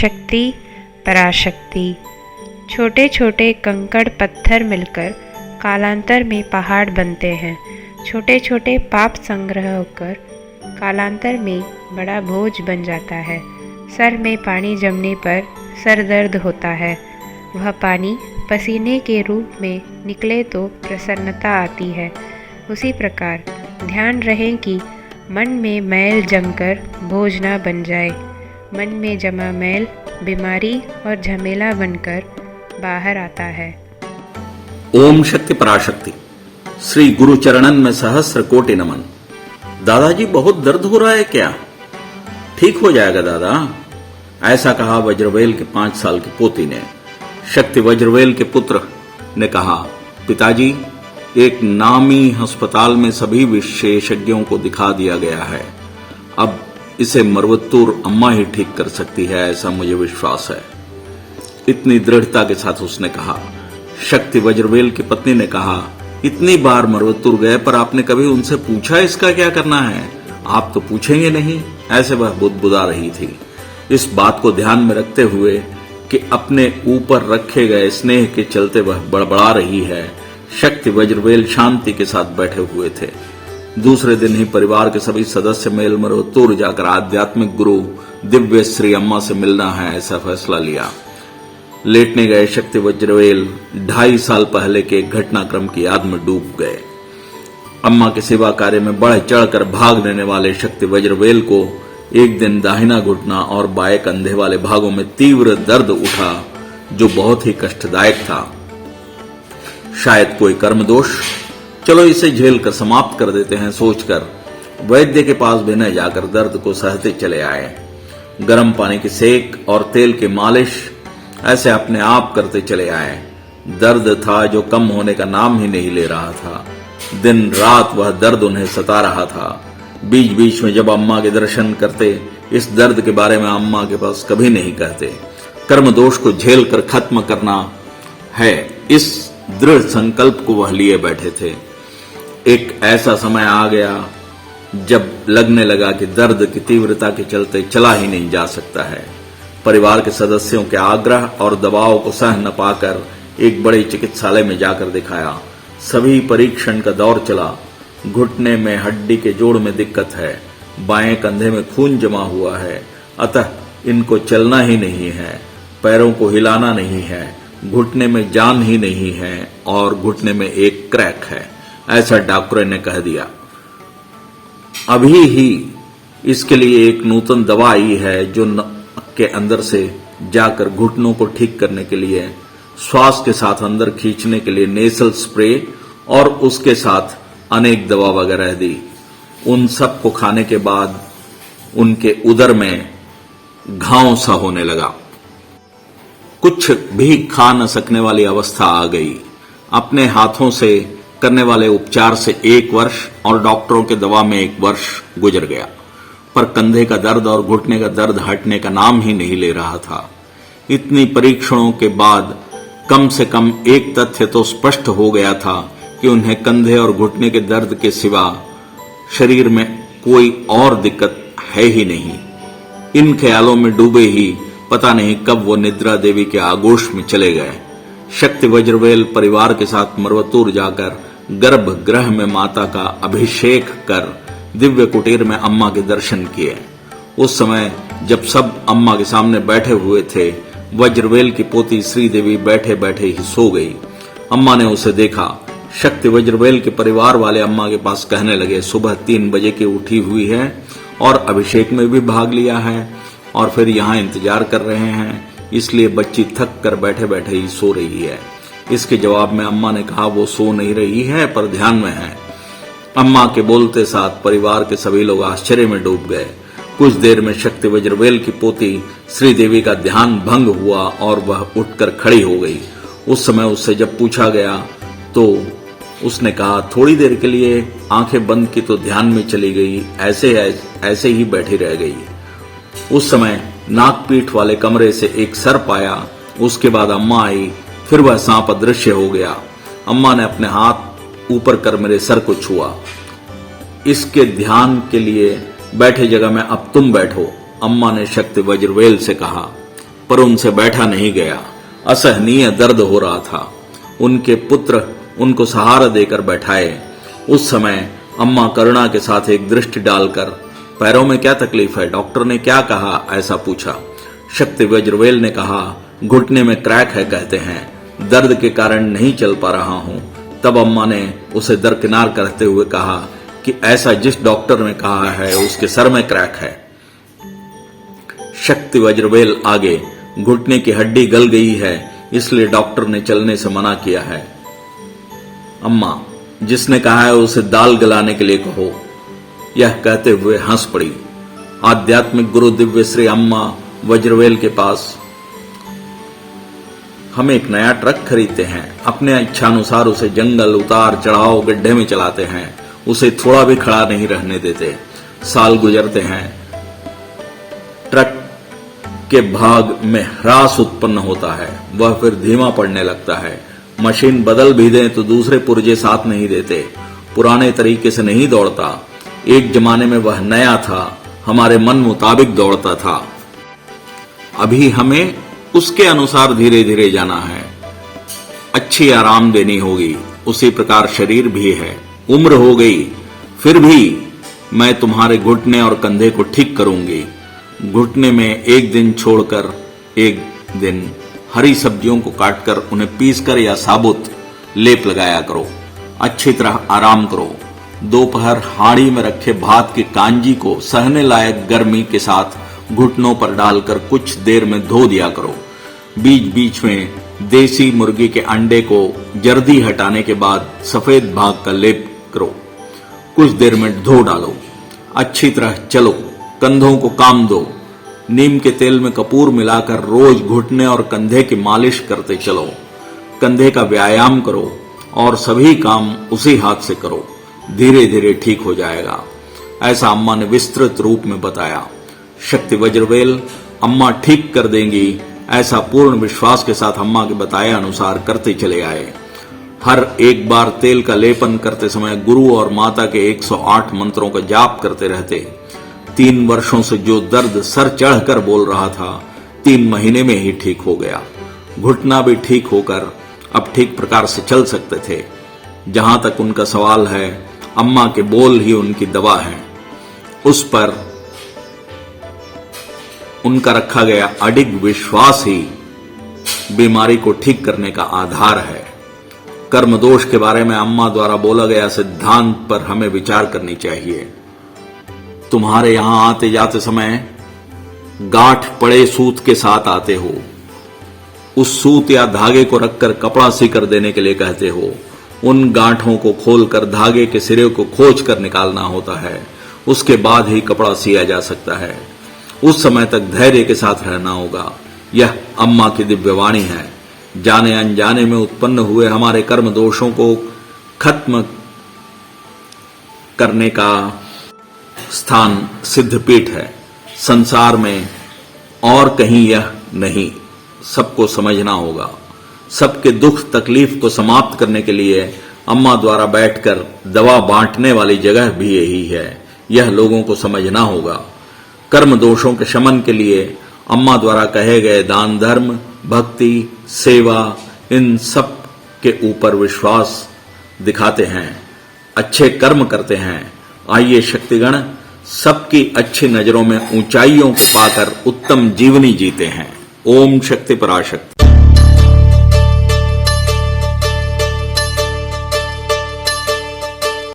शक्ति पराशक्ति। छोटे छोटे कंकड़ पत्थर मिलकर कालांतर में पहाड़ बनते हैं। छोटे छोटे पाप संग्रह होकर कालांतर में बड़ा बोझ बन जाता है। सर में पानी जमने पर सर दर्द होता है। वह पानी पसीने के रूप में निकले तो प्रसन्नता आती है। उसी प्रकार ध्यान रहे कि मन में मैल जमकर बोझ न बन जाए। मन में जमा मैल बीमारी और झमेला बनकर बाहर आता है। ओम शक्ति पराशक्ति। श्री गुरु चरणन में सहस्र कोटि नमन। दादाजी बहुत दर्द हो रहा है क्या? ठीक हो जाएगा दादा, ऐसा कहा वज्रवेल के 5 साल की पोती ने। शक्ति वज्रवेल के पुत्र ने कहा, पिताजी एक नामी अस्पताल में सभी विशेषज्ञों को दिखा दिया गया है। अब इसे मरवत्तूर अम्मा ही ठीक कर सकती है, ऐसा मुझे विश्वास है। इतनी दृढ़ता के साथ उसने कहा। शक्ति वज्रवेल की पत्नी ने कहा, इतनी बार मरवत्तूर गए पर आपने कभी उनसे पूछा इसका क्या करना है? आप तो पूछेंगे नहीं, ऐसे वह बुदबुदा रही थी। इस बात को ध्यान में रखते हुए कि अपने ऊपर रखे गए स्नेह के चलते वह बड़बड़ा रही है, शक्ति वज्रवेल शांति के साथ बैठे हुए थे। दूसरे दिन ही परिवार के सभी सदस्य मेल मरवत्तूर जाकर आध्यात्मिक गुरु दिव्य श्री अम्मा से मिलना है, ऐसा फैसला लिया। लेटने गए शक्ति वज्रवेल 2.5 साल पहले के घटनाक्रम की याद में डूब गए। अम्मा के सेवा कार्य में बढ़ चढ़कर भाग लेने वाले शक्ति वज्रवेल को एक दिन दाहिना घुटना और बाएं कंधे वाले भागों में तीव्र दर्द उठा, जो बहुत ही कष्टदायक था। शायद कोई कर्म दोष, चलो इसे झेल कर समाप्त कर देते हैं सोचकर वैद्य के पास भी न जाकर दर्द को सहते चले आए। गर्म पानी की सेक और तेल की मालिश ऐसे अपने आप करते चले आए। दर्द था जो कम होने का नाम ही नहीं ले रहा था। दिन रात वह दर्द उन्हें सता रहा था। बीच बीच में जब अम्मा के दर्शन करते, इस दर्द के बारे में अम्मा के पास कभी नहीं कहते। कर्म दोष को झेल कर खत्म करना है, इस दृढ़ संकल्प को वह लिए बैठे थे। एक ऐसा समय आ गया जब लगने लगा कि दर्द की तीव्रता के चलते चला ही नहीं जा सकता है। परिवार के सदस्यों के आग्रह और दबाव को सह न पाकर एक बड़े चिकित्सालय में जाकर दिखाया। सभी परीक्षण का दौर चला। घुटने में हड्डी के जोड़ में दिक्कत है, बाएं कंधे में खून जमा हुआ है, अतः इनको चलना ही नहीं है, पैरों को हिलाना नहीं है, घुटने में जान ही नहीं है और घुटने में एक क्रैक है, ऐसा डॉक्टर ने कह दिया। अभी ही इसके लिए एक नूतन दवा आई है जो के अंदर से जाकर घुटनों को ठीक करने के लिए श्वास के साथ अंदर खींचने के लिए नेसल स्प्रे और उसके साथ अनेक दवा वगैरह दी। उन सब को खाने के बाद उनके उदर में घाव सा होने लगा। कुछ भी खा न सकने वाली अवस्था आ गई। अपने हाथों से करने वाले उपचार से 1 वर्ष और डॉक्टरों के दवा में 1 वर्ष गुजर गया, पर कंधे का दर्द और घुटने का दर्द हटने का नाम ही नहीं ले रहा था। इतनी परीक्षणों के बाद कम से कम एक तथ्य तो स्पष्ट हो गया था कि उन्हें कंधे और घुटने के दर्द के सिवा शरीर में कोई और दिक्कत है ही नहीं। इन ख्यालों में डूबे ही पता नहीं कब वो निद्रा देवी के आगोश में चले गए। शक्ति वज्रवेल परिवार के साथ मरवत्तूर जाकर गर्भगृह में माता का अभिषेक कर दिव्य कुटीर में अम्मा के दर्शन किए। उस समय जब सब अम्मा के सामने बैठे हुए थे, वज्रवेल की पोती श्रीदेवी बैठे बैठे ही सो गई। अम्मा ने उसे देखा। शक्ति वज्रवेल के परिवार वाले अम्मा के पास कहने लगे, सुबह 3 बजे की उठी हुई है और अभिषेक में भी भाग लिया है और फिर यहाँ इंतजार कर रहे हैं, इसलिए बच्ची थक कर बैठे बैठे ही सो रही है। इसके जवाब में अम्मा ने कहा, वो सो नहीं रही है पर ध्यान में है। अम्मा के बोलते साथ परिवार के सभी लोग आश्चर्य में डूब गए। कुछ देर में शक्ति वज्रवेल की पोती श्रीदेवी का ध्यान भंग हुआ और वह उठकर खड़ी हो गई। उस समय उससे जब पूछा गया तो उसने कहा, थोड़ी देर के लिए आंखें बंद की तो ध्यान में चली गई, ऐसे ही बैठी रह गई। उस समय नागपीठ वाले कमरे से एक सर्प आया। उसके बाद अम्मा आई, फिर वह सांप अदृश्य हो गया। अम्मा ने अपने हाथ ऊपर कर मेरे सर को छुआ। इसके ध्यान के लिए बैठे जगह में अब तुम बैठो, अम्मा ने शक्ति वज्रवेल से कहा। पर उनसे बैठा नहीं गया। असहनीय दर्द हो रहा था। उनके पुत्र उनको सहारा देकर बैठाए। उस समय अम्मा करुणा के साथ एक दृष्टि डालकर, पैरों में क्या तकलीफ है, डॉक्टर ने क्या कहा, ऐसा पूछा। शक्ति वज्रवेल ने कहा, घुटने में क्रैक है कहते हैं, दर्द के कारण नहीं चल पा रहा हूं। तब अम्मा ने उसे दरकिनार करते हुए कहा कि ऐसा जिस डॉक्टर ने कहा है उसके सर में क्रैक है। शक्ति वज्रवेल आगे, घुटने की हड्डी गल गई है इसलिए डॉक्टर ने चलने से मना किया है। अम्मा, जिसने कहा है उसे दाल गलाने के लिए कहो। यह कहते हुए हंस पड़ी। आध्यात्मिक गुरु दिव्य श्री अम्मा वज्रवेल के पास, हम एक नया ट्रक खरीदते हैं, अपने इच्छानुसार उसे जंगल, उतार चढ़ाव, गड्ढे में चलाते हैं, उसे थोड़ा भी खड़ा नहीं रहने देते। साल गुजरते हैं, ट्रक के भाग में ह्रास उत्पन्न होता है, वह फिर धीमा पड़ने लगता है। मशीन बदल भी दें तो दूसरे पुर्जे साथ नहीं देते, पुराने तरीके से नहीं दौड़ता। एक जमाने में वह नया था, हमारे मन मुताबिक दौड़ता था। अभी हमें उसके अनुसार धीरे धीरे जाना है, अच्छी आराम देनी होगी। उसी प्रकार शरीर भी है। उम्र हो गई फिर भी मैं तुम्हारे घुटने और कंधे को ठीक करूंगी। घुटने में एक दिन छोड़कर एक दिन हरी सब्जियों को काटकर उन्हें पीसकर या साबुत लेप लगाया करो। अच्छी तरह आराम करो। दोपहर हांडी में रखे भात की कांजी को सहने लायक गर्मी के साथ घुटनों पर डालकर कुछ देर में धो दिया करो। बीच बीच में देसी मुर्गी के अंडे को जर्दी हटाने के बाद सफेद भाग का लेप करो। कुछ देर में धो डालो। अच्छी तरह चलो, कंधों को काम दो। नीम के तेल में कपूर मिलाकर रोज घुटने और कंधे की मालिश करते चलो। कंधे का व्यायाम करो और सभी काम उसी हाथ से करो, धीरे धीरे ठीक हो जाएगा। ऐसा अम्मा ने विस्तृत रूप में बताया। शक्ति वज्रवेल अम्मा ठीक कर देंगी ऐसा पूर्ण विश्वास के साथ अम्मा के बताए अनुसार करते चले आए। हर एक बार तेल का लेपन करते समय गुरु और माता के 108 मंत्रों का जाप करते रहते। 3 वर्षों से जो दर्द सर चढ़कर बोल रहा था, 3 महीने में ही ठीक हो गया। घुटना भी ठीक होकर अब ठीक प्रकार से चल सकते थे। जहां तक उनका सवाल है, अम्मा के बोल ही उनकी दवा है। उस पर उनका रखा गया अडिग विश्वास ही बीमारी को ठीक करने का आधार है। कर्म दोष के बारे में अम्मा द्वारा बोला गया सिद्धांत पर हमें विचार करनी चाहिए। तुम्हारे यहां आते जाते समय गांठ पड़े सूत के साथ आते हो। उस सूत या धागे को रखकर कपड़ा सीकर देने के लिए कहते हो। उन गांठों को खोलकर धागे के सिरे को खोज कर निकालना होता है, उसके बाद ही कपड़ा सिया जा सकता है। उस समय तक धैर्य के साथ रहना होगा। यह अम्मा की दिव्यवाणी है। जाने अनजाने में उत्पन्न हुए हमारे कर्म दोषों को खत्म करने का स्थान सिद्धपीठ है। संसार में और कहीं यह नहीं। सबको समझना होगा। सबके दुख तकलीफ को समाप्त करने के लिए अम्मा द्वारा बैठकर दवा बांटने वाली जगह भी यही है। यह लोगों को समझना होगा। कर्म दोषों के शमन के लिए अम्मा द्वारा कहे गए दान, धर्म, भक्ति, सेवा, इन सब के ऊपर विश्वास दिखाते हैं, अच्छे कर्म करते हैं। आइए शक्तिगण सबकी अच्छी नजरों में ऊंचाइयों को पाकर उत्तम जीवनी जीते हैं। ओम शक्ति पराशक्ति।